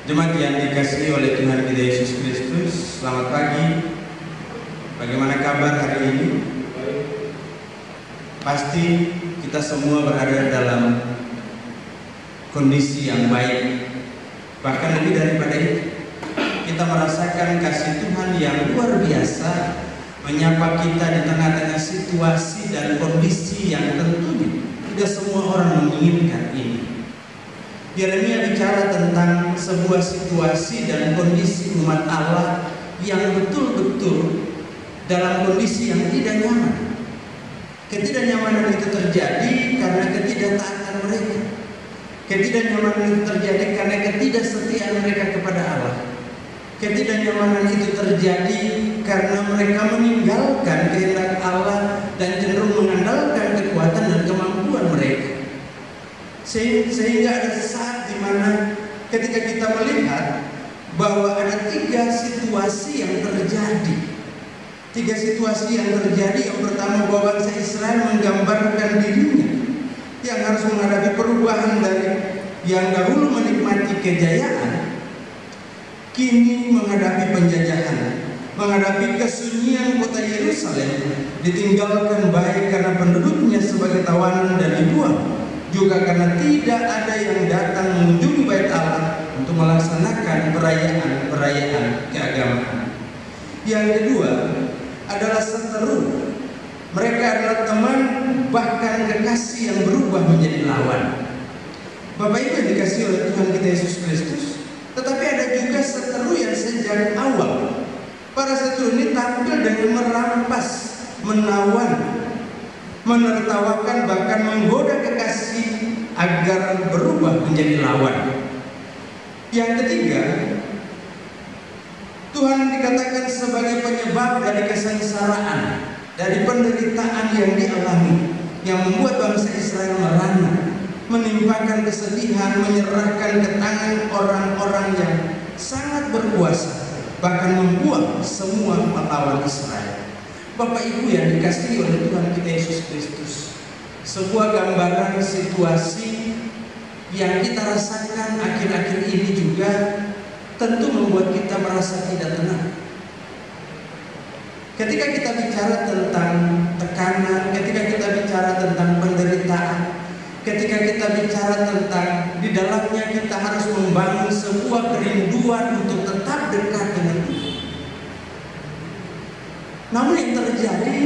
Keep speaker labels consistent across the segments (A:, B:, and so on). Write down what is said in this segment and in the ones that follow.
A: Jemaat yang dikasihi oleh Tuhan kita Yesus Kristus, selamat pagi. Bagaimana kabar hari ini? Pasti kita semua berada dalam kondisi yang baik. Bahkan lebih daripada itu, kita merasakan kasih Tuhan yang luar biasa menyapa kita di tengah-tengah situasi dan kondisi yang tentunya tidak semua orang menginginkan ini. Yeremia bicara tentang sebuah situasi dan kondisi umat Allah yang betul-betul dalam kondisi yang tidak nyaman. Ketidaknyamanan itu terjadi karena ketidaktaatan mereka. Ketidaknyamanan itu terjadi karena ketidaksetiaan mereka kepada Allah. Ketidaknyamanan itu terjadi karena mereka meninggalkan kehendak Allah dan cenderung mengandalkan kekuatan dan kemampuan mereka. Sehingga ada saat di mana ketika kita melihat bahwa ada tiga situasi yang terjadi. Tiga situasi yang terjadi. Yang pertama, bahwa bangsa Israel menggambarkan dirinya yang harus menghadapi perubahan dari yang dahulu menikmati kejayaan, kini menghadapi penjajahan, menghadapi kesunyian kota Yerusalem, ditinggalkan baik karena penduduknya sebagai tawanan dan dibuang, juga karena tidak ada yang datang mengunjungi bait Allah untuk melaksanakan perayaan keagamaan. Yang kedua adalah seteru. Mereka adalah teman, bahkan kekasih yang berubah menjadi lawan. Bapak Ibu yang dikasihi oleh Tuhan kita Yesus Kristus, tetapi ada juga seteru yang sejak awal. Para seteru ini tampil dengan merampas, menawan, menertawakan, bahkan menggoda kekasih agar berubah menjadi lawan. Yang ketiga, Tuhan dikatakan sebagai penyebab dari kesengsaraan, dari penderitaan yang dialami, yang membuat bangsa Israel merana, menimpakan kesedihan, menyerahkan ke tangan orang-orang yang sangat berkuasa, bahkan membuang semua melawan Israel. Bapak Ibu yang dikasihi oleh Tuhan kita Yesus Kristus, sebuah gambaran situasi yang kita rasakan akhir-akhir ini juga tentu membuat kita merasa tidak tenang. Ketika kita bicara tentang tekanan, ketika kita bicara tentang penderitaan, ketika kita bicara tentang di dalamnya kita harus membangun sebuah kerinduan untuk tetap dekat dengan Tuhan. Namun yang terjadi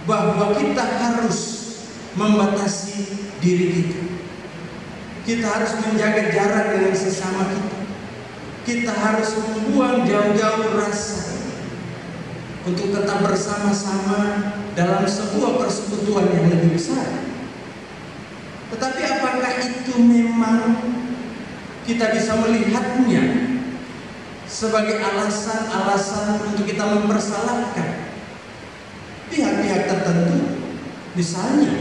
A: bahwa kita harus membatasi diri kita. Kita harus menjaga jarak dengan sesama kita. Kita harus membuang jauh-jauh rasa untuk tetap bersama-sama dalam sebuah persekutuan yang lebih besar. Tetapi apakah itu memang kita bisa melihatnya sebagai alasan-alasan untuk kita mempersalahkan pihak-pihak tertentu? Misalnya,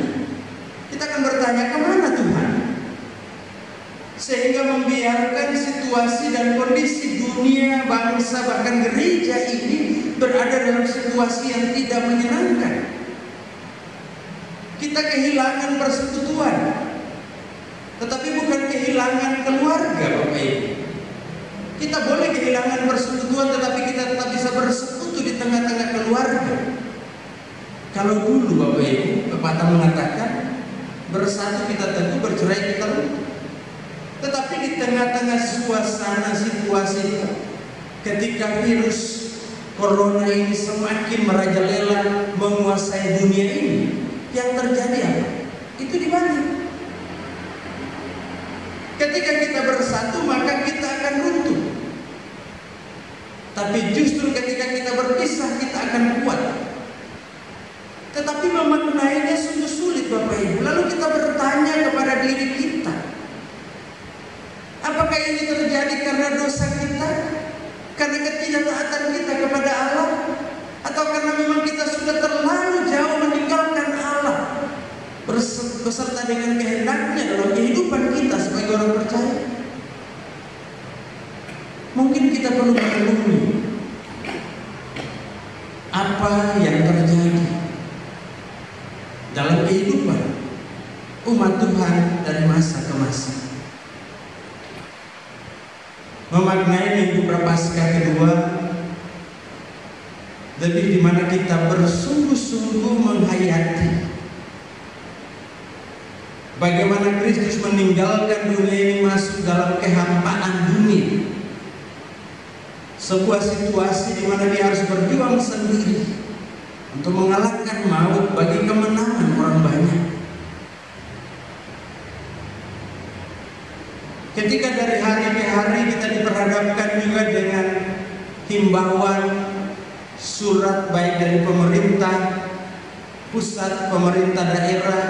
A: kita akan bertanya, kemana Tuhan? Sehingga membiarkan situasi dan kondisi dunia, bangsa, bahkan gereja ini berada dalam situasi yang tidak menyenangkan. Kita kehilangan persekutuan, tetapi bukan kehilangan keluarga, Bapak Ibu. Kita boleh kehilangan persekutuan, tetapi kita tetap bisa bersekutu di tengah-tengah keluarga. Kalau dulu Bapak Ibu, pepatah mengatakan bersatu kita teguh, bercerai kita runtuh. Tetapi di tengah-tengah suasana situasi ketika virus corona ini semakin merajalela menguasai dunia ini, yang terjadi apa? Itu dibalik. Ketika kita bersatu, maka kita akan runtuh. Tapi justru ketika kita berpisah, kita akan kuat. Tetapi memaknainya sungguh sulit, Bapak Ibu. Lalu kita bertanya kepada diri kita, apakah ini terjadi karena dosa kita? Karena ketidaktaatan kita kepada Allah? Atau karena memang kita sudah terlalu jauh meninggalkan Allah beserta dengan kehendaknya dalam kehidupan kita sebagai orang percaya? Mungkin kita perlu merenungi apa yang terjadi dalam kehidupan umat Tuhan dari masa ke masa. memaknai Minggu Prapaskah kedua, lebih di mana kita bersungguh-sungguh menghayati bagaimana Kristus meninggalkan dunia ini masuk dalam kehampaan dunia. Sebuah situasi di mana dia harus berjuang sendiri untuk mengalahkan maut bagi kemenangan orang banyak. Ketika dari hari ke hari kita diperhadapkan juga dengan himbauan surat baik dari pemerintah pusat, pemerintah daerah,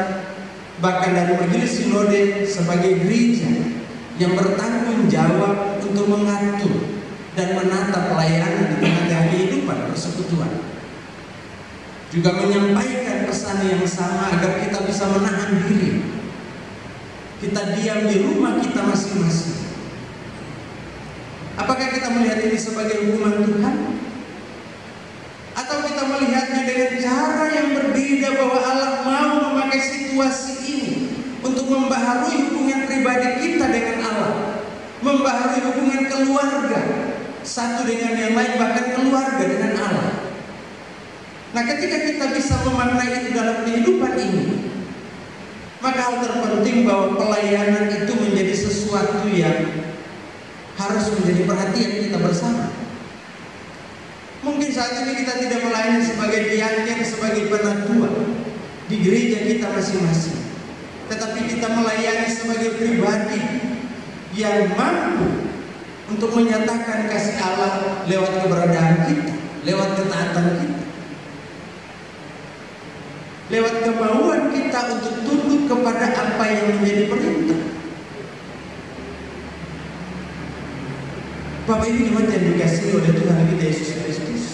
A: bahkan dari majelis sinode sebagai gereja yang bertanggung jawab untuk mengatur dan menata pelayanan di tengah-tengah kehidupan persekutuan, juga menyampaikan pesan yang sama agar kita bisa menahan diri. Kita diam di rumah kita masing-masing. Apakah kita melihat ini sebagai hukuman Tuhan? Atau kita melihatnya dengan cara yang berbeda, bahwa Allah mau memakai situasi ini untuk membaharui hubungan pribadi kita dengan Allah, membaharui hubungan keluarga satu dengan yang lain, bahkan keluarga dengan Allah. Nah, ketika kita bisa memaknai itu dalam kehidupan ini, maka hal terpenting bahwa pelayanan itu menjadi sesuatu yang harus menjadi perhatian kita bersama. Mungkin saat ini kita tidak melayani sebagai diaken, sebagai penatua di gereja kita masing-masing, tetapi kita melayani sebagai pribadi yang mampu untuk menyatakan kasih Allah lewat keberadaan kita, lewat ketaatan kita, lewat kemauan kita untuk tunduk kepada apa yang menjadi perintah. Bapak Ibu jemaat yang dikasihi oleh Tuhan kita Yesus Kristus,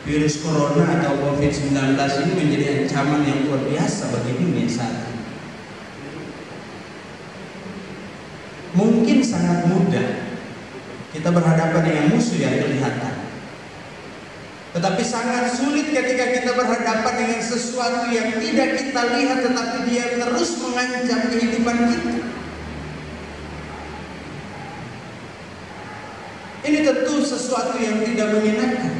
A: virus corona atau COVID-19 ini menjadi ancaman yang luar biasa bagi dunia saat ini. Mungkin sangat mudah kita berhadapan dengan musuh yang kelihatan, tetapi sangat sulit ketika kita berhadapan dengan sesuatu yang tidak kita lihat, tetapi dia terus mengancam kehidupan kita. Ini tentu sesuatu yang tidak menyenangkan.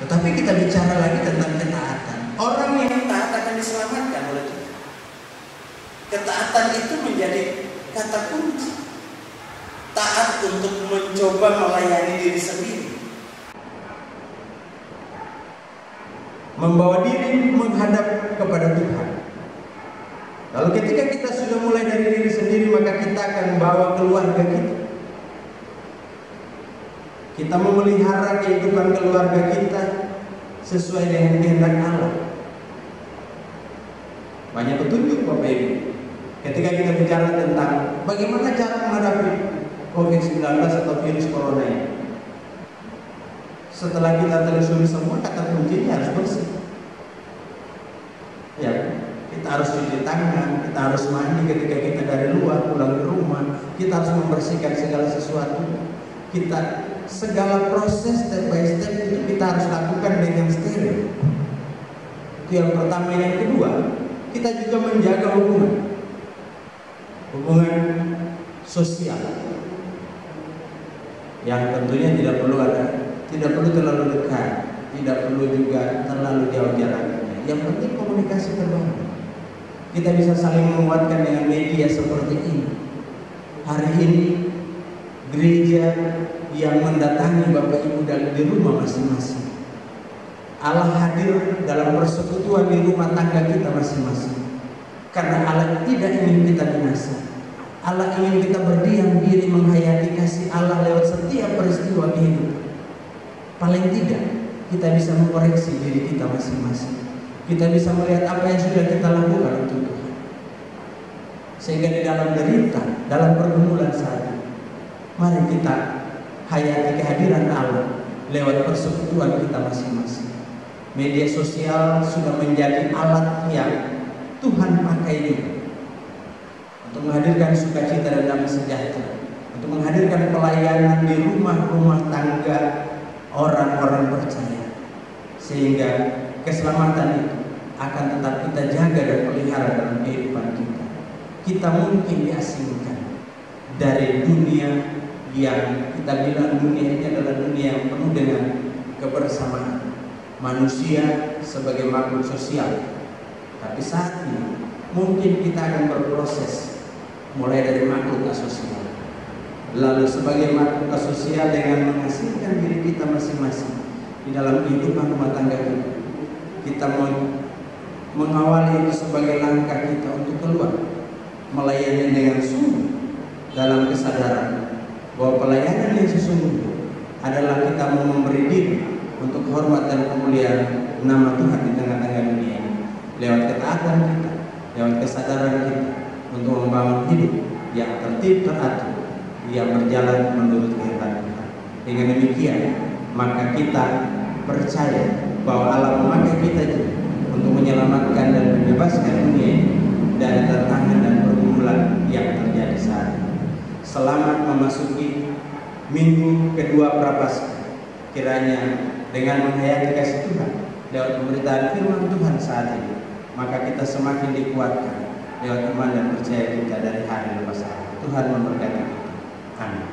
A: Tetapi kita bicara lagi tentang ketaatan. Orang yang taat akan diselamatkan oleh Tuhan. Ketaatan itu menjadi kata kunci. Taat untuk mencoba melayani diri sendiri, membawa diri menghadap kepada Tuhan. Lalu ketika kita sudah mulai dari diri sendiri, maka kita akan bawa keluarga kita. Kita memelihara kehidupan keluarga kita sesuai dengan kehendak Allah. Banyak petunjuk Bapak Ibu ketika kita bicara tentang bagaimana cara menghadapi COVID-19 atau virus corona ini. Setelah kita telusuri semua, kata kuncinya harus bersih. Ya, kita harus cuci tangan, kita harus mandi ketika kita dari luar pulang ke rumah, kita harus membersihkan segala sesuatu. Kita segala proses step by step itu kita harus lakukan dengan steril. Itu yang pertama. Yang kedua, kita juga menjaga hubungan sosial, yang tentunya tidak perlu terlalu dekat, tidak perlu juga terlalu jauh jaraknya. Yang penting komunikasi terbangun. Kita bisa saling menguatkan dengan media seperti ini. Hari ini gereja yang mendatangi Bapak Ibu di rumah masing-masing. Allah hadir dalam persekutuan di rumah tangga kita masing-masing. Karena Allah tidak ingin kita binasa. Allah ingin kita berdiam diri menghayati kasih Allah lewat setiap peristiwa kehidupan. Paling tidak kita bisa mengoreksi diri kita masing-masing. Kita bisa melihat apa yang sudah kita lakukan untuk Tuhan. Sehingga di dalam derita, dalam pergumulan saat ini, mari kita hayati kehadiran Allah lewat persekutuan kita masing-masing. Media sosial sudah menjadi alat yang Tuhan pakai juga untuk menghadirkan sukacita dan damai sejahtera, untuk menghadirkan pelayanan di rumah-rumah tangga orang-orang percaya, sehingga keselamatan itu akan tetap kita jaga dan pelihara dalam kehidupan kita. kita mungkin diasingkan dari dunia yang kita bilang dunia ini adalah dunia yang penuh dengan kebersamaan manusia sebagai makhluk sosial. Tapi saat ini mungkin kita akan berproses mulai dari makhluk asosial, lalu sebagai makhluk asosial dengan menghasilkan diri kita masing-masing di dalam kehidupan rumah tangga kita mengawali itu sebagai langkah kita untuk keluar melayani dengan sungguh dalam kesadaran bahwa pelayanan yang sesungguhnya adalah kita mau memberi diri untuk hormat dan kemuliaan nama Tuhan di tengah-tengah dunia ini lewat ketaatan kita, lewat kesadaran kita untuk membangun hidup yang tertib teratur, yang berjalan menurut kehendak Tuhan. Dengan demikian maka kita percaya bahwa Allah memakai kita juga untuk menyelamatkan dan membebaskan dunia ini dari tantangan dan pergumulan yang terjadi saat ini. Selamat memasuki minggu kedua Prapaskah. Kiranya dengan menghayati kasih Tuhan lewat pemberitaan firman Tuhan saat ini, maka kita semakin dikuatkan lewat iman dan percaya kita dari hari lepas hari. Tuhan memberkati kita. Amin.